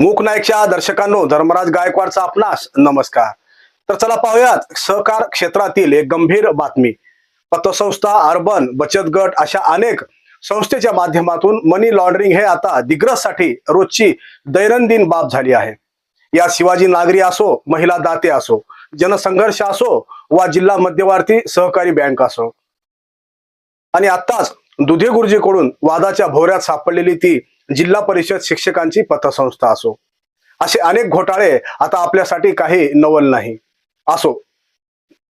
मूक नाईकच्या दर्शकांनो, धर्मराज गायकवाडचा आपणास नमस्कार। तर चला पाहूयात सहकार क्षेत्रातील एक गंभीर बातमी। पतसंस्था, अर्बन बचत गट अशा अनेक संस्थेच्या माध्यमातून मनी लॉन्ड्रिंग हे आता दिग्रससाठी रोजची दैनंदिन बाब झाली आहे। या शिवाजी नागरी असो, महिला दाते असो, जनसंघर्ष असो वा जिल्हा मध्यवर्ती सहकारी बँक असो, आणि आत्ताच दुधे गुरुजीकडून वादाच्या भोवऱ्यात सापडलेली ती जिल्हा परिषद शिक्षकांची पतसंस्था असो, असे अनेक घोटाळे आता आपल्यासाठी काही नवल नाही। असो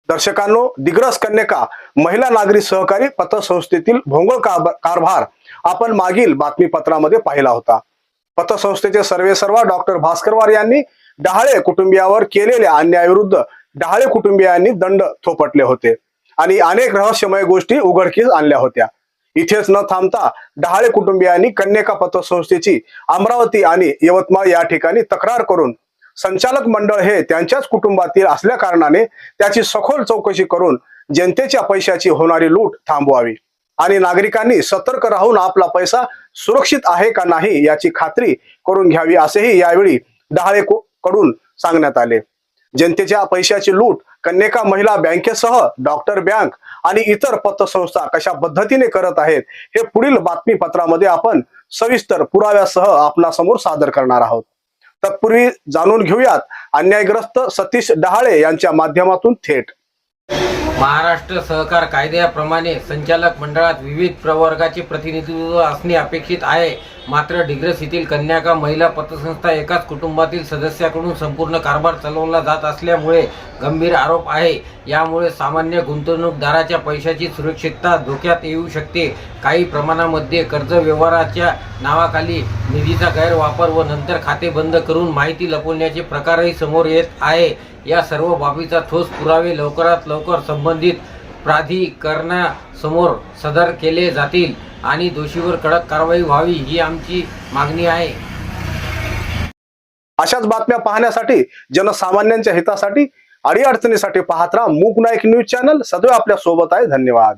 दर्शकांनो, दिग्रस कन्यका महिला नागरी सहकारी पतसंस्थेतील भोंगळ कारभार आपण मागील बातमीपत्रामध्ये पाहिला होता। पतसंस्थेचे सर्वेसर्वा डॉक्टर भास्करवार यांनी डहाळे कुटुंबियावर केलेल्या अन्यायाविरुद्ध डहाळे कुटुंबियांनी दंड थोपटले होते आणि अनेक रहस्यमय गोष्टी उघडकीस आणल्या होत्या। इथेच न थांबता डहाळे कुटुंबियांनी कन्यका पतसंस्थेची अमरावती आणि यवतमाळ या ठिकाणी तक्रार करून संचालक मंडळ हे त्यांच्याच कुटुंबातील असल्या कारणाने त्याची सखोल चौकशी करून जनतेच्या पैशाची होणारी लूट थांबवावी आणि नागरिकांनी सतर्क राहून आपला पैसा सुरक्षित आहे का नाही याची खात्री करून घ्यावी, असेही यावेळी डहाळे कडून सांगण्यात आले। जनतेच्या पैशाची लूट कन्यका महिला बँकेसह डॉक्टर बँक आणि इतर पतसंस्था कशा पद्धतीने करत आहेत हे पुढील बातमीपत्रामध्ये आपण सविस्तर पुराव्यासह आपणासमोर सादर करणार आहोत। तत्पूर्वी जाणून घेऊयात अन्यायग्रस्त सतीश डहाळे यांच्या माध्यमातून थेट। महाराष्ट्र सहकार कायद्याप्रमाणे संचालक मंडळात विविध प्रवर्गाचे प्रतिनिधित्व असणे अपेक्षित आहे। मात्र डिग्रस येथील कन्यका महिला पतसंस्था एकाच कुटुंबातील सदस्याकडून संपूर्ण कारभार चालवला जात असल्यामुळे गंभीर आरोप आहे। यामुळे सामान्य गुंतवणूकदाराच्या पैशाची सुरक्षितता धोक्यात येऊ शकते। काही प्रमाणामध्ये कर्ज व्यवहाराच्या नावाखाली निधीचा गैरवापर व नंतर खाते बंद करून माहिती लपवण्याचे प्रकारही समोर येत आहे। या सर्व बाबीचा ठोस पुरावे लवकरात लवकर संबंधित प्राधिकरणासमोर सादर केले जातील आणि दोषीवर कडक कारवाई व्हावी ही आमची मागणी आहे। अशाच बातम्या पाहण्यासाठी, जनसामान्यांच्या हितासाठी, अडीअडचणीसाठी पाहत राहा मूक नाईक न्यूज चॅनल। सदैव आपल्या सोबत आहे। धन्यवाद।